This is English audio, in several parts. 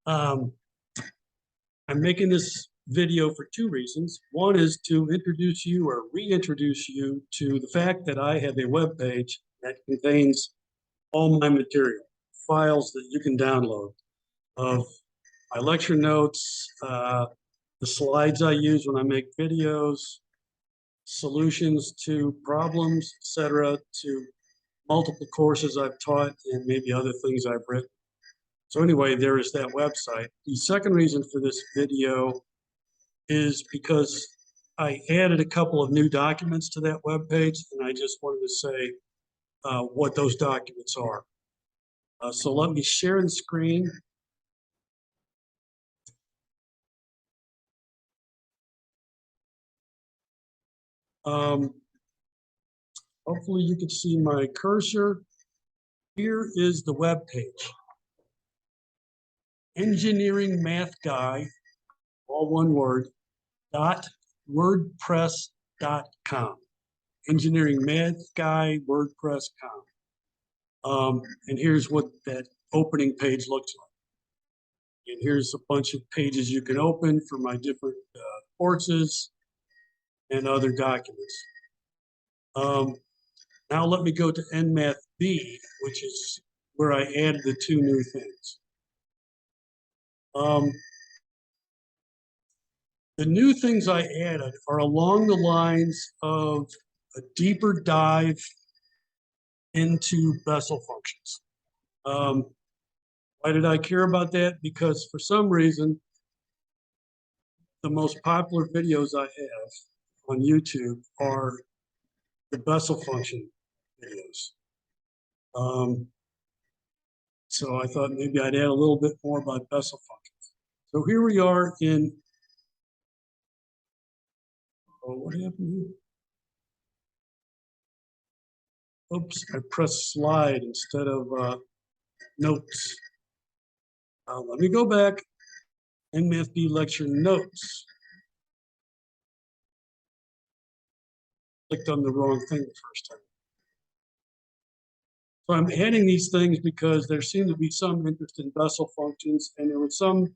I'm making this video for two reasons. One is to introduce you or reintroduce you to the fact that I have a web page that contains all my material, files that you can download of my lecture notes, the slides I use when I make videos, solutions to problems, etc., to multiple courses I've taught and maybe other things I've written. So anyway, there is that website. The second reason for this video is because I added a couple of new documents to that web page, and I just wanted to say what those documents are. So let me share the screen. Hopefully you can see my cursor. Here is the web page. Engineering Math Guy, all one word, .wordpress.com. Engineering Math Guy, WordPress.com. And here's what that opening page looks like. And here's a bunch of pages you can open for my different courses and other documents. Now let me go to EnMath B, which is where I added the two new things. The new things I added are along the lines of a deeper dive into Bessel functions. Why did I care about that? Because for some reason, the most popular videos I have on YouTube are the Bessel function videos. So I thought maybe I'd add a little bit more about Bessel functions. So here we are in, oh, what happened here? Oops, I pressed slide instead of notes. Let me go back. EnMath B lecture notes. Clicked on the wrong thing the first time. So I'm adding these things because there seemed to be some interest in Bessel functions, and there were some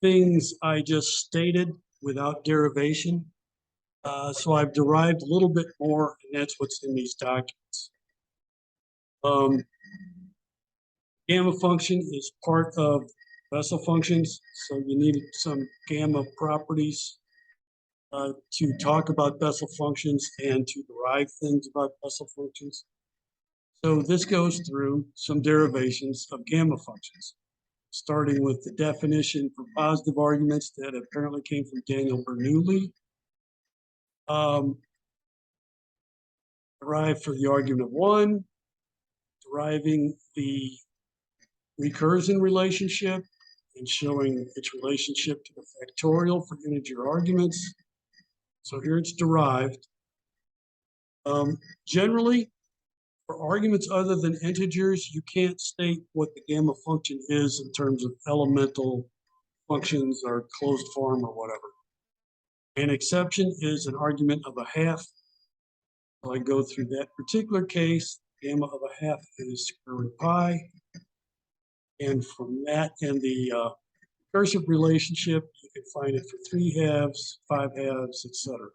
things I just stated without derivation. So I've derived a little bit more, and that's what's in these documents. Gamma function is part of Bessel functions, so you needed some gamma properties to talk about Bessel functions and to derive things about Bessel functions. So this goes through some derivations of gamma functions, starting with the definition for positive arguments that apparently came from Daniel Bernoulli. Derived for the argument of one, deriving the recursion relationship and showing its relationship to the factorial for integer arguments. So here it's derived. Generally, for arguments other than integers, you can't state what the gamma function is in terms of elemental functions or closed form or whatever. An exception is an argument of a half. So I go through that particular case. Gamma of a half is square root pi. And from that and the recursive relationship, you can find it for 3 halves, 5 halves, etc.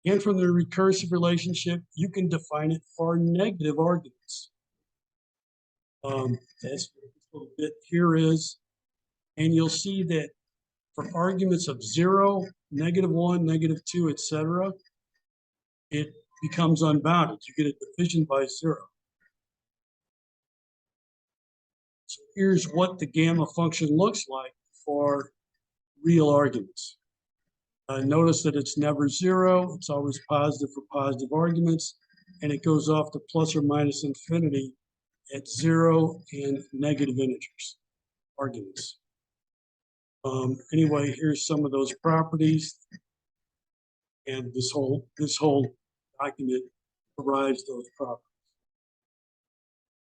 And from the recursive relationship, you can define it for negative arguments. That's what this little bit here is. And you'll see that for arguments of 0, -1, -2, etc., it becomes unbounded. You get a division by 0. So here's what the gamma function looks like for real arguments. Notice that it's never 0. It's always positive for positive arguments, and it goes off to plus or minus infinity at 0 and negative integers arguments. Anyway, here's some of those properties, and this whole document derives those properties.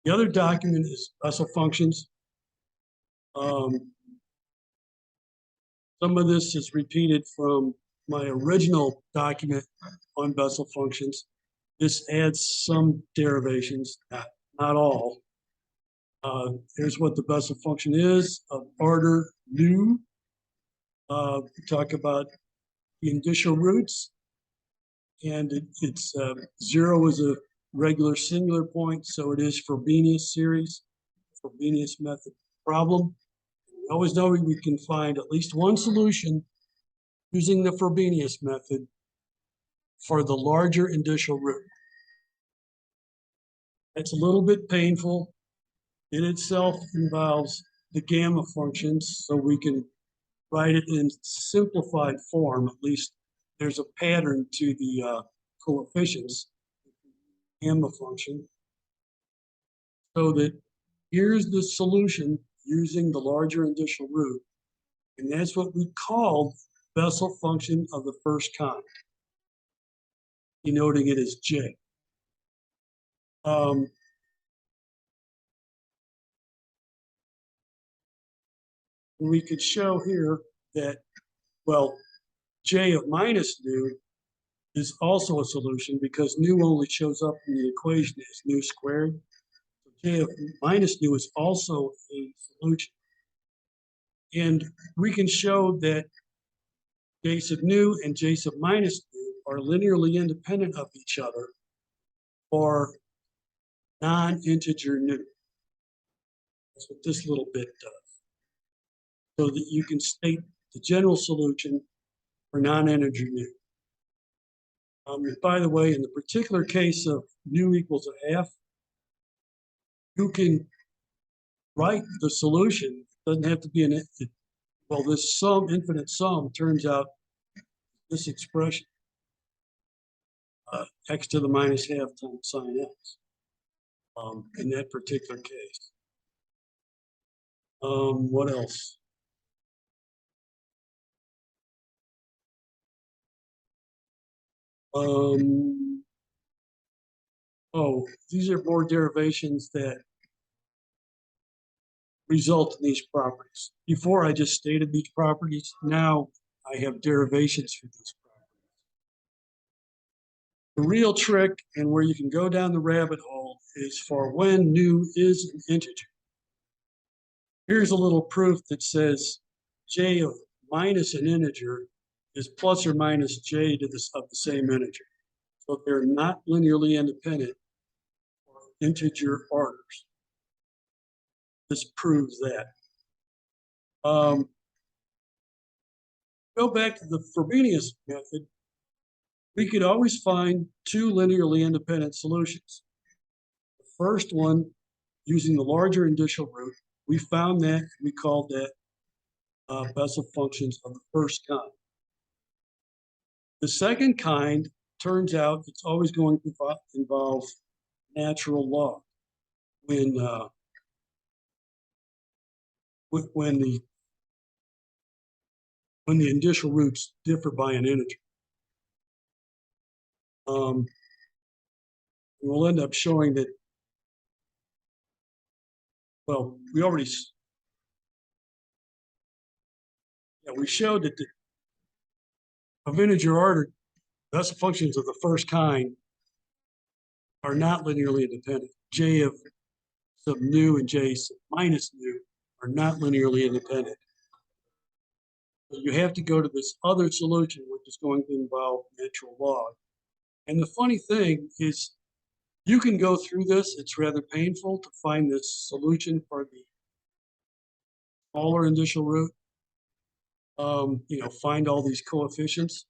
The other document is Bessel functions. Some of this is repeated from my original document on Bessel functions. This adds some derivations, not all. Here's what the Bessel function is of order nu. We talk about the indicial roots, and it's 0 is a regular singular point, so it is Frobenius series, Frobenius method problem. We always know we can find at least one solution using the Frobenius method for the larger indicial root. It's a little bit painful. It itself involves the gamma functions, so we can write it in simplified form. At least there's a pattern to the coefficients, gamma function, so that here's the solution using the larger indicial root, and that's what we called Bessel function of the first kind, denoting it as J. We could show here that, well, J of minus nu is also a solution because nu only shows up in the equation as nu squared. So J of minus nu is also a solution. And we can show that J sub nu and J sub minus nu are linearly independent of each other for non-integer nu. That's what this little bit does. So that you can state the general solution for non-integer nu. By the way, in the particular case of nu equals a half, you can write the solution. It doesn't have to be an, well, this sum, infinite sum, turns out this expression, x to the minus half times sine x, in that particular case. What else? Oh, these are more derivations that result in these properties. Before I just stated these properties, now I have derivations for these properties. The real trick and where you can go down the rabbit hole is for when nu is an integer. Here's a little proof that says j of minus an integer is plus or minus j to the, of the same integer. So they're not linearly independent for integer orders. This proves that. Go back to the Frobenius method. We could always find two linearly independent solutions. The first one, using the larger indicial root, we found that, we called that Bessel functions of the first kind. The second kind, turns out it's always going to involve natural log when the indicial roots differ by an integer. We'll end up showing that, well, we already, we showed that the of integer order, Bessel functions of the first kind are not linearly independent. J of sub nu and J sub minus nu are not linearly independent. So you have to go to this other solution, which is going to involve natural log. And the funny thing is, you can go through this. It's rather painful to find this solution for the smaller indicial root. Find all these coefficients.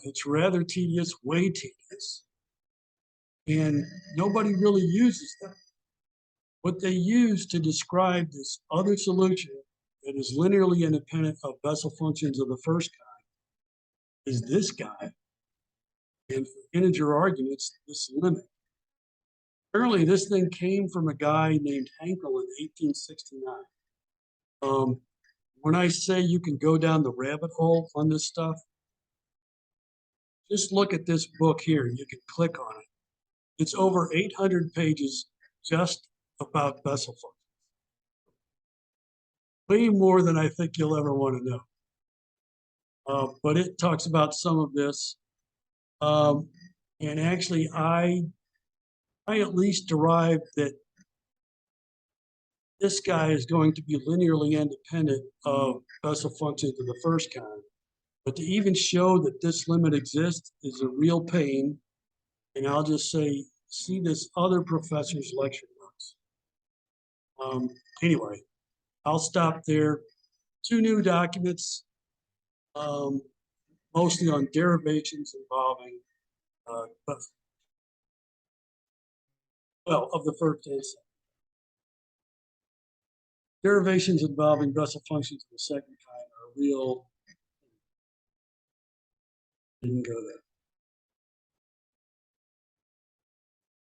It's rather tedious, way tedious. And nobody really uses them. What they use to describe this other solution that is linearly independent of Bessel functions of the first kind is this guy. And for integer arguments, this limit. Apparently, this thing came from a guy named Hankel in 1869. When I say you can go down the rabbit hole on this stuff, just look at this book here. You can click on it. It's over 800 pages just about Bessel functions. Way more than I think you'll ever want to know. But it talks about some of this. And actually, I at least derived that this guy is going to be linearly independent of Bessel functions of the first kind. But to even show that this limit exists is a real pain. And I'll just say, see this other professor's lecture notes. Anyway, I'll stop there. 2 new documents, mostly on derivations involving, of the first and second. Derivations involving Bessel functions of the second kind are real. Didn't go there.